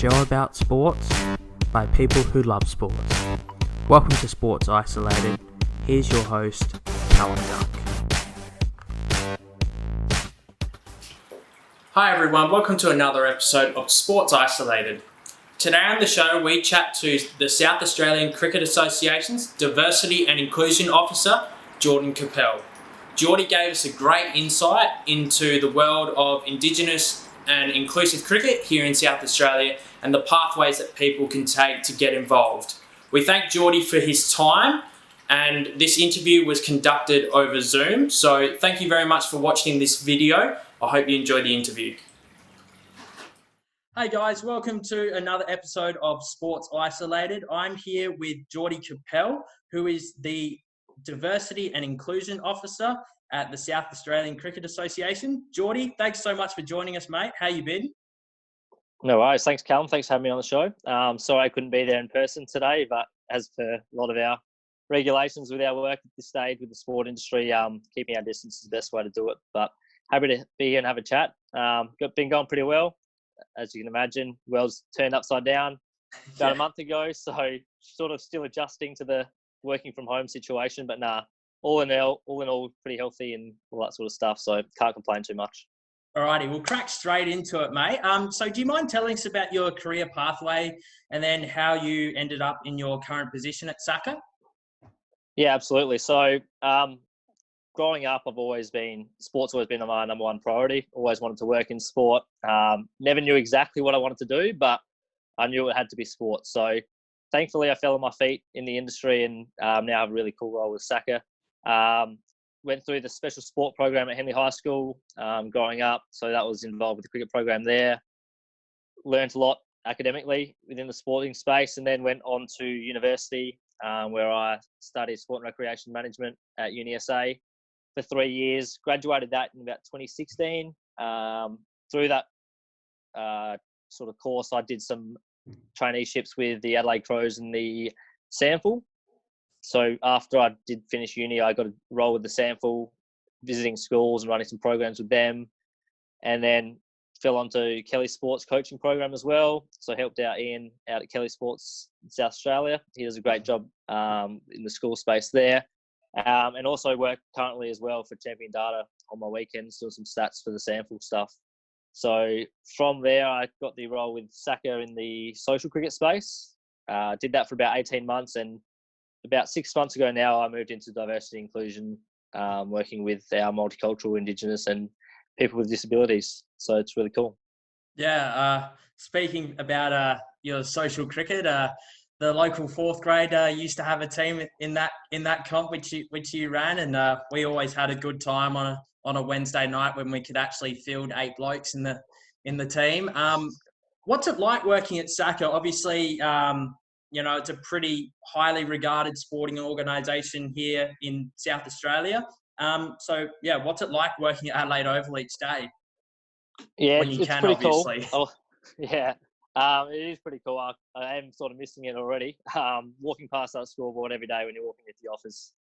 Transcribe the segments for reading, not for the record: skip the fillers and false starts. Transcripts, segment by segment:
show about sports by people who love sports. Welcome to Sports Isolated. Here's your host, Callum Duck. Hi everyone, welcome to another episode of Sports Isolated. Today on the show we chat to the South Australian Cricket Association's Diversity and Inclusion Officer, Jordan Capel. Jordy gave us a great insight into the world of indigenous and inclusive cricket here in South Australia and the pathways that people can take to get involved. We thank Jordy for his time, and this interview was conducted over Zoom, so thank you very much for watching this video. I hope you enjoyed the interview. Hey guys, welcome to another episode of Sports Isolated. I'm here with Jordan Capel, who is the Diversity and Inclusion Officer at the South Australian Cricket Association. Jordy, thanks so much for joining us, mate. How you been? No worries. Thanks, Callum. Thanks for having me on the show. Sorry I couldn't be there in person today, but as per a lot of our regulations with our work at this stage with the sport industry, keeping our distance is the best way to do it. But happy to be here and have a chat. Been going pretty well. As you can imagine, world's turned upside down about a month ago, so sort of still adjusting to the working from home situation. But all in all, pretty healthy and all that sort of stuff. So can't complain too much. Alrighty, we'll crack straight into it, mate. So do you mind telling us about your career pathway and then how you ended up in your current position at SACA? Yeah, absolutely. So growing up, sport's always been my number one priority. Always wanted to work in sport. Never knew exactly what I wanted to do, but I knew it had to be sport. So thankfully, I fell on my feet in the industry and now have a really cool role with SACA. Went through the special sport program at Henley High School growing up. So that was involved with the cricket program there. Learned a lot academically within the sporting space, and then went on to university where I studied sport and recreation management at UniSA for 3 years. Graduated that in about 2016. Through that sort of course, I did some traineeships with the Adelaide Crows and the SANFL. So after I did finish uni, I got a role with the SANFL, visiting schools and running some programs with them, and then fell onto Kelly Sports coaching program as well. So I helped out Ian out at Kelly Sports in South Australia. He does a great job in the school space there. And also work currently as well for Champion Data on my weekends, doing some stats for the SANFL stuff. So from there, I got the role with SACA in the social cricket space. Did that for about 18 months, and about 6 months ago now, I moved into diversity and inclusion, working with our multicultural, indigenous and people with disabilities. So it's really cool. Yeah. Speaking about your social cricket, the local fourth grade used to have a team in that comp which you ran, and we always had a good time on a Wednesday night when we could actually field 8 blokes in the team. What's it like working at SACA? Obviously, it's a pretty highly regarded sporting organisation here in South Australia. What's it like working at Adelaide Oval each day? Yeah, when you it's can, pretty obviously. Cool. Yeah. It is pretty cool. I am sort of missing it already. Walking past that scoreboard every day when you're walking into the office.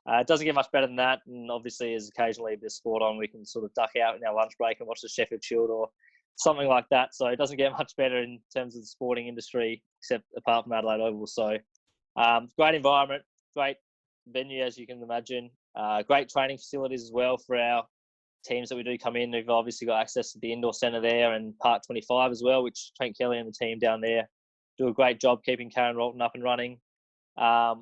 It doesn't get much better than that. And obviously, as occasionally there's sport on, we can sort of duck out in our lunch break and watch the Sheffield Shield or something like that. So it doesn't get much better in terms of the sporting industry, except apart from Adelaide Oval. So great environment, great venue, as you can imagine. Great training facilities as well for our teams that we do come in. We've obviously got access to the indoor centre there and Park 25 as well, which Trent Kelly and the team down there do a great job keeping Karen Rolton up and running. A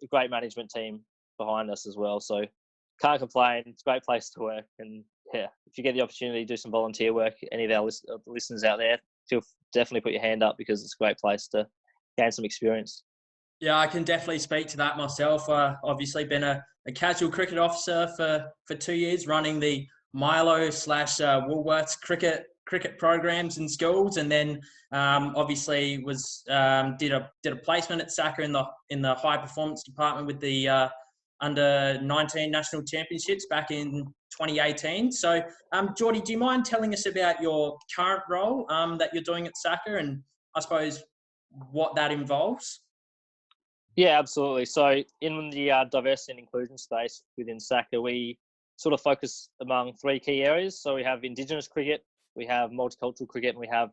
great management team behind us as well. So can't complain. It's a great place to work. And yeah, if you get the opportunity to do some volunteer work, any of our listeners out there, definitely put your hand up, because it's a great place to gain some experience. Yeah, I can definitely speak to that myself. Obviously been a casual cricket officer for 2 years, running the Milo/Woolworths cricket programs in schools, and then obviously did a placement at SACA in the high performance department with the under 19 national championships back in 2018. So, Jordy, do you mind telling us about your current role that you're doing at SACA, and I suppose what that involves? Yeah, absolutely. So in the diversity and inclusion space within SACA, we sort of focus among 3 key areas. So we have indigenous cricket, we have multicultural cricket, and we have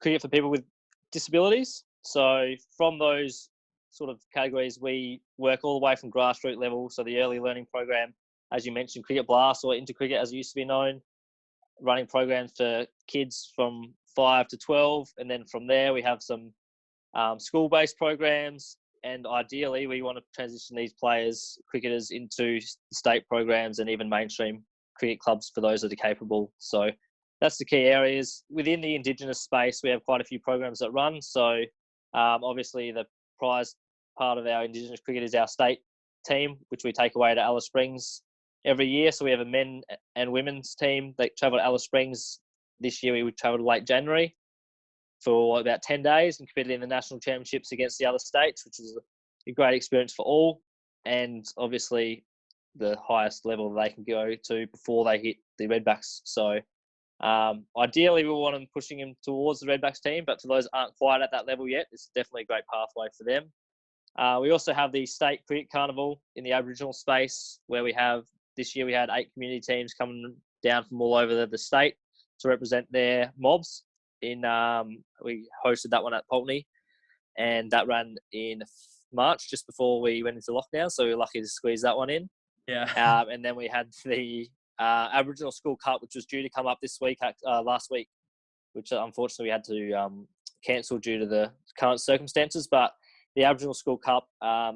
cricket for people with disabilities. So from those sort of categories, we work all the way from grassroots level. So the early learning program, as you mentioned, Cricket Blast, or Into Cricket as it used to be known, running programs for kids from 5 to 12. And then from there, we have some school-based programs. And ideally, we want to transition these players, cricketers, into state programs and even mainstream cricket clubs for those that are capable. So that's the key areas. Within the Indigenous space, we have quite a few programs that run. So obviously, the prize part of our Indigenous cricket is our state team, which we take away to Alice Springs every year. So we have a men and women's team that travel to Alice Springs. This year, we travelled late January for about 10 days and competed in the national championships against the other states, which is a great experience for all. And obviously, the highest level they can go to before they hit the Redbacks. So ideally, we want them pushing them towards the Redbacks team, but for those that aren't quite at that level yet, it's definitely a great pathway for them. We also have the State Cricket Carnival in the Aboriginal space, where this year we had 8 community teams coming down from all over the state to represent their mobs. We hosted that one at Pulteney, and that ran in March, just before we went into lockdown, so we were lucky to squeeze that one in. Yeah. And then we had the Aboriginal School Cup, which was due to come up last week, which unfortunately we had to cancel due to the current circumstances. But the Aboriginal School Cup,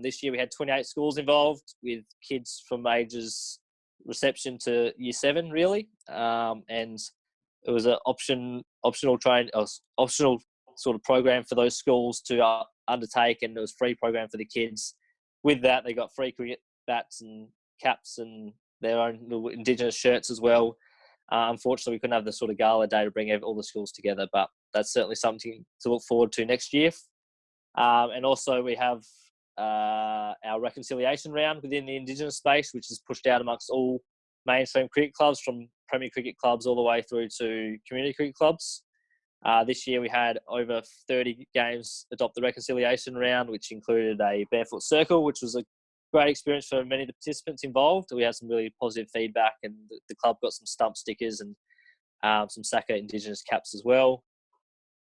this year we had 28 schools involved, with kids from ages reception to year 7, really. And it was an optional sort of program for those schools to undertake, and it was a free program for the kids. With that, they got free cricket bats and caps and their own little Indigenous shirts as well. Unfortunately, we couldn't have the sort of gala day to bring all the schools together, but that's certainly something to look forward to next year. And also we have our reconciliation round within the Indigenous space, which is pushed out amongst all mainstream cricket clubs, from Premier Cricket clubs all the way through to community cricket clubs. This year we had over 30 games adopt the reconciliation round, which included a barefoot circle, which was a great experience for many of the participants involved. We had some really positive feedback, and the club got some stump stickers and some SACA Indigenous caps as well.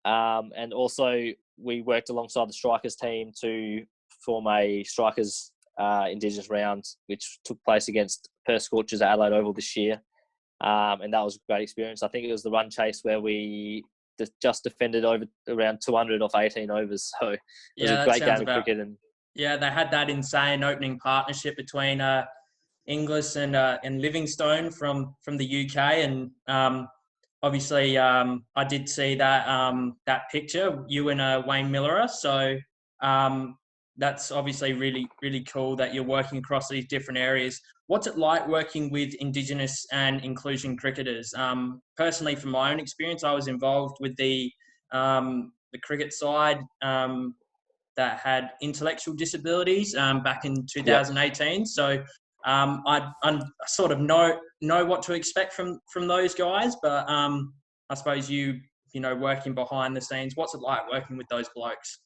And also we worked alongside the Strikers team to form a Strikers Indigenous round, which took place against Perth Scorchers at Adelaide Oval this year. And that was a great experience. I think it was the run chase where we just defended over around 200 off 18 overs. So it was a great game of cricket. And yeah, they had that insane opening partnership between Inglis and Livingstone from the UK, and obviously I did see that picture, you and Wayne Miller. So that's obviously really, really cool that you're working across these different areas. What's it like working with Indigenous and inclusion cricketers? Personally, from my own experience, I was involved with the cricket side that had intellectual disabilities back in 2018. Yep. So I sort of know what to expect from those guys, but I suppose you working behind the scenes, what's it like working with those blokes?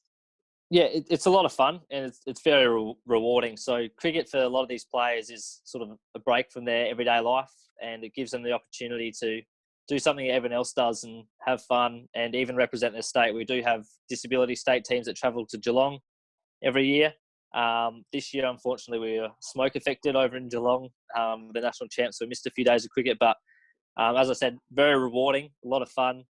Yeah, it's a lot of fun, and it's very rewarding. So cricket for a lot of these players is sort of a break from their everyday life, and it gives them the opportunity to do something everyone else does and have fun and even represent their state. We do have disability state teams that travel to Geelong every year. This year, unfortunately, we were smoke affected over in Geelong, the national champs, so we missed a few days of cricket. But as I said, very rewarding, a lot of fun.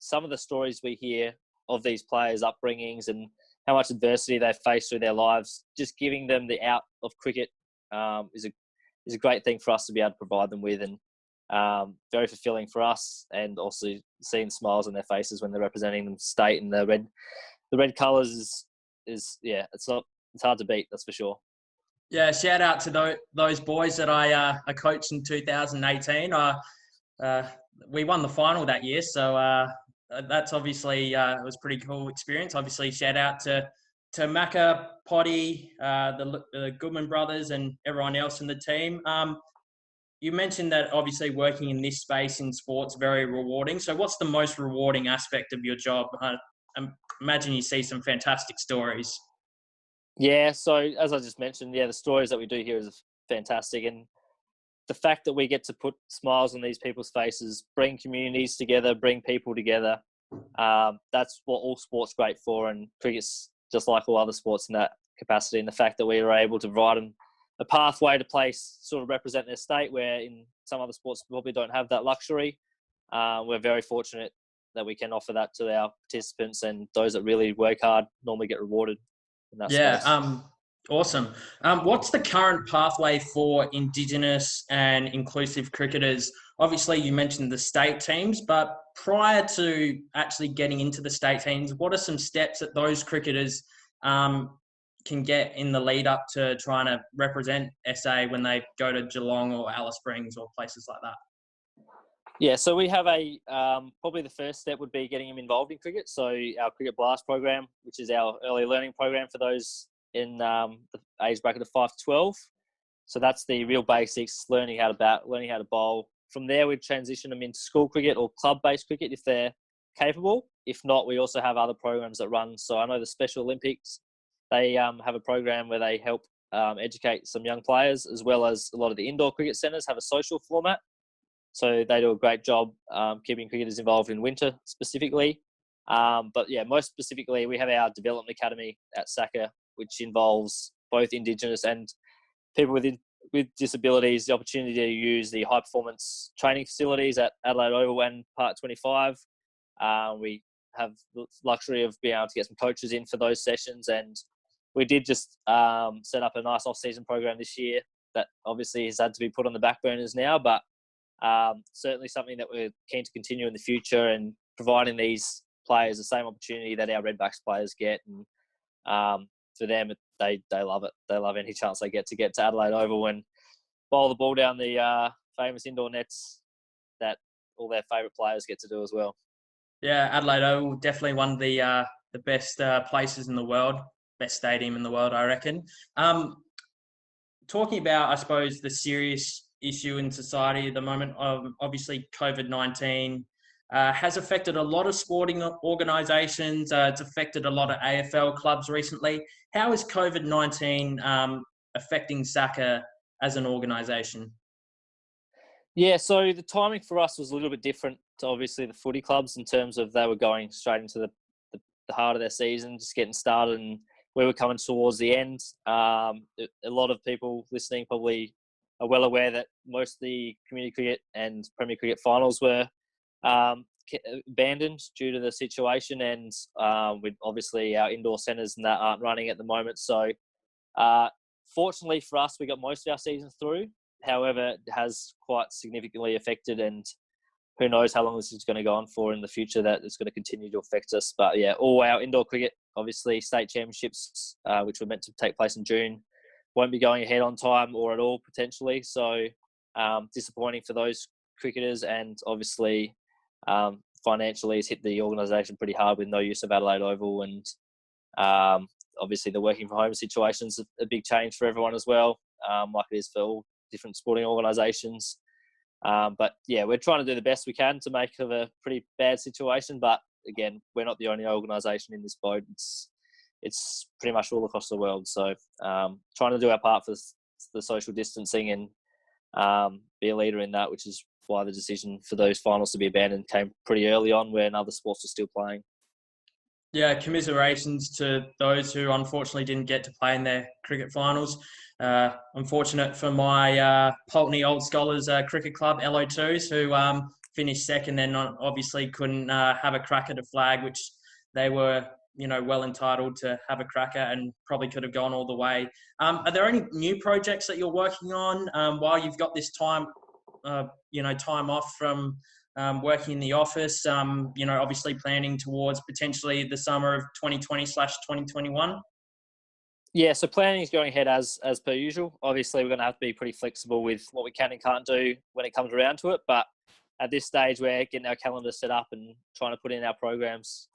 Some of the stories we hear of these players' upbringings and how much adversity they've faced through their lives, just giving them the out of cricket is a great thing for us to be able to provide them with, and very fulfilling for us, and also seeing smiles on their faces when they're representing the state. And the red colours is it's hard to beat, that's for sure. Yeah, shout out to those boys that I coached in 2018. We won the final that year, so that's obviously it was a pretty cool experience. Obviously, shout out to Macca, Potty, the Goodman brothers, and everyone else in the team. You mentioned that obviously working in this space in sports very rewarding. So, what's the most rewarding aspect of your job? I imagine you see some fantastic stories. Yeah, so as I just mentioned, the stories that we do here is fantastic, and the fact that we get to put smiles on these people's faces, bring communities together, bring people together, That's what all sports great for, and cricket's just like all other sports in that capacity. And the fact that we were able to provide them a pathway to play, sort of represent their state, where in some other sports probably don't have that luxury. We're very fortunate that we can offer that to our participants, and those that really work hard normally get rewarded in that space. Awesome. What's the current pathway for Indigenous and inclusive cricketers? Obviously, you mentioned the state teams, but prior to actually getting into the state teams, what are some steps that those cricketers can get in the lead up to trying to represent SA when they go to Geelong or Alice Springs or places like that? Yeah, so we have probably the first step would be getting them involved in cricket. So our Cricket Blast program, which is our early learning program for those in the age bracket of 5 to 12. So that's the real basics, learning how to bat, learning how to bowl. From there, we transition them into school cricket or club-based cricket if they're capable. If not, we also have other programs that run. So I know the Special Olympics, they have a program where they help educate some young players, as well as a lot of the indoor cricket centres have a social format. So they do a great job keeping cricketers involved in winter specifically. But yeah, most specifically, we have our development academy at SACA, which involves both Indigenous and people with disabilities, the opportunity to use the high performance training facilities at Adelaide Oval and Park 25. We have the luxury of being able to get some coaches in for those sessions, and we did just set up a nice off-season program this year that obviously has had to be put on the back burners now, but certainly something that we're keen to continue in the future, and providing these players the same opportunity that our Redbacks players get. And for them, they love it. They love any chance they get to Adelaide Oval and bowl the ball down the famous indoor nets that all their favourite players get to do as well. Yeah, Adelaide Oval, definitely one of the best places in the world, best stadium in the world, I reckon. Talking about, I suppose, the serious issue in society at the moment, obviously COVID-19 has affected a lot of sporting organisations. It's affected a lot of AFL clubs recently. How is COVID-19 affecting SACA as an organisation? Yeah, so the timing for us was a little bit different to obviously the footy clubs, in terms of they were going straight into the heart of their season, just getting started, and we were coming towards the end. A lot of people listening probably are well aware that most of the community cricket and Premier Cricket finals were abandoned due to the situation, and with obviously our indoor centres and that aren't running at the moment. So fortunately for us, we got most of our season through. However, it has quite significantly affected, and who knows how long this is going to go on for in the future, that it's going to continue to affect us. But yeah, all our indoor cricket, obviously state championships, which were meant to take place in June, won't be going ahead on time or at all potentially. So disappointing for those cricketers, and obviously financially it's hit the organisation pretty hard with no use of Adelaide Oval, and obviously the working from home situation is a big change for everyone as well, like it is for all different sporting organisations. But yeah, we're trying to do the best we can to make of a pretty bad situation. But again, we're not the only organisation in this boat. It's pretty much all across the world. So trying to do our part for the social distancing and be a leader in that, which is why the decision for those finals to be abandoned came pretty early on when other sports were still playing. Yeah, commiserations to those who unfortunately didn't get to play in their cricket finals. Unfortunate for my Pulteney Old Scholars Cricket Club, LO2s, who finished second, then obviously couldn't have a crack at a flag, which they were, well entitled to have a crack at, and probably could have gone all the way. Are there any new projects that you're working on while you've got this time, time off from working in the office, obviously planning towards potentially the summer of 2020/2021? Yeah, so planning is going ahead as per usual. Obviously, we're going to have to be pretty flexible with what we can and can't do when it comes around to it. But at this stage, we're getting our calendar set up and trying to put in our programs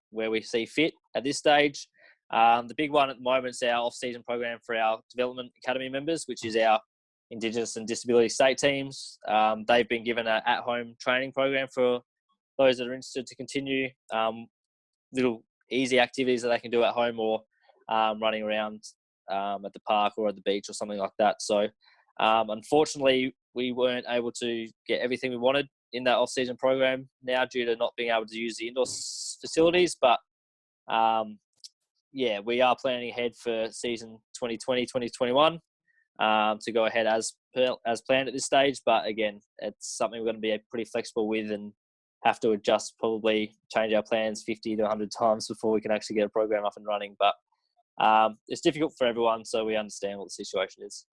where we see fit at this stage. The big one at the moment is our off-season program for our Development Academy members, which is our Indigenous and Disability state teams. They've been given an at-home training program for those that are interested to continue little easy activities that they can do at home, or running around at the park or at the beach or something like that. So unfortunately, we weren't able to get everything we wanted in that off-season program now due to not being able to use the indoor facilities. But we are planning ahead for season 2020-2021 to go ahead as planned at this stage. But again, it's something we're going to be pretty flexible with and have to adjust, probably change our plans 50 to 100 times before we can actually get a program up and running. But it's difficult for everyone, so we understand what the situation is.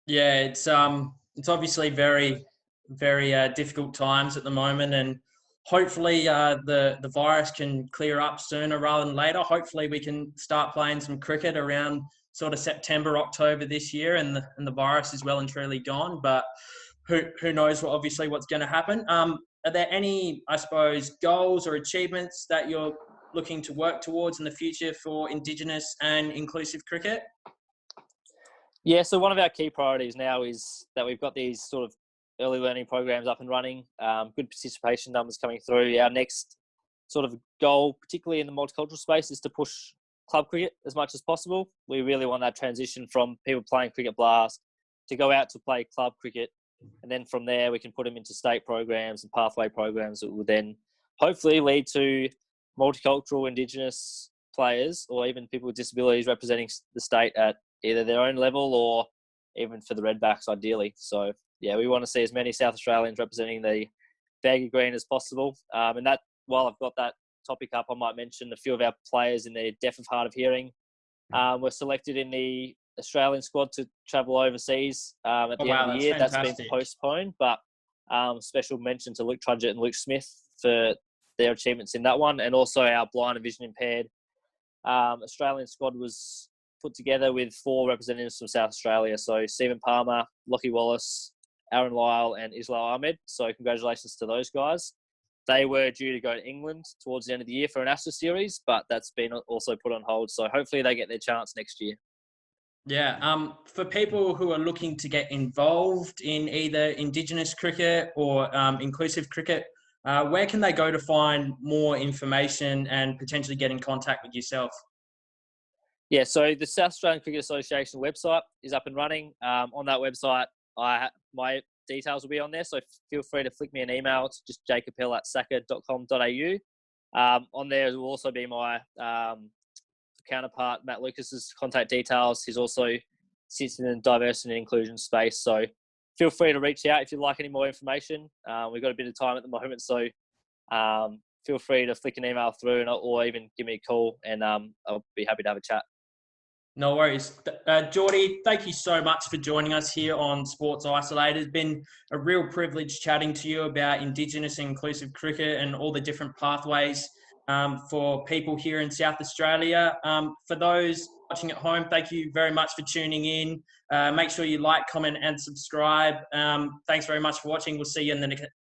Yeah, it's obviously very, very difficult times at the moment, and hopefully the virus can clear up sooner rather than later. Hopefully we can start playing some cricket around sort of September, October this year, and the virus is well and truly gone. But who knows what's going to happen. Are there any, I suppose, goals or achievements that you're looking to work towards in the future for Indigenous and inclusive cricket? Yeah, so one of our key priorities now is that we've got these sort of early learning programs up and running, good participation numbers coming through. Our next sort of goal, particularly in the multicultural space, is to push club cricket as much as possible. We really want that transition from people playing cricket blast to go out to play club cricket. And then from there, we can put them into state programs and pathway programs that will then hopefully lead to multicultural Indigenous players or even people with disabilities representing the state at either their own level or even for the Redbacks, ideally. So, yeah, we want to see as many South Australians representing the baggy green as possible. And that, while I've got that topic up, I might mention a few of our players in the deaf of hard of hearing were selected in the Australian squad to travel overseas at the end of the year. Fantastic. That's been postponed, but special mention to Luke Trudgett and Luke Smith for their achievements in that one. And also our blind and vision impaired Australian squad was put together with 4 representatives from South Australia. So Stephen Palmer, Lockie Wallace, Aaron Lyle and Islam Ahmed. So congratulations to those guys. They were due to go to England towards the end of the year for an Ashes series, but that's been also put on hold. So hopefully they get their chance next year. Yeah, for people who are looking to get involved in either Indigenous cricket or inclusive cricket, where can they go to find more information and potentially get in contact with yourself? Yeah, so the South Australian Cricket Association website is up and running. On that website, my details will be on there, so feel free to flick me an email. It's just jcapel@saca.com.au. On there will also be my counterpart, Matt Lucas's contact details. He's also sits in the diversity and inclusion space, so feel free to reach out if you'd like any more information. We've got a bit of time at the moment, so feel free to flick an email through or even give me a call, and I'll be happy to have a chat. No worries. Geordie, thank you so much for joining us here on Sports Isolated. It's been a real privilege chatting to you about Indigenous and inclusive cricket and all the different pathways for people here in South Australia. For those watching at home, thank you very much for tuning in. Make sure you like, comment and subscribe. Thanks very much for watching. We'll see you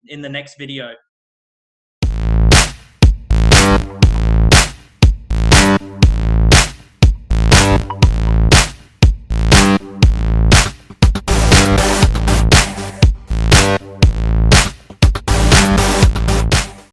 in the next video.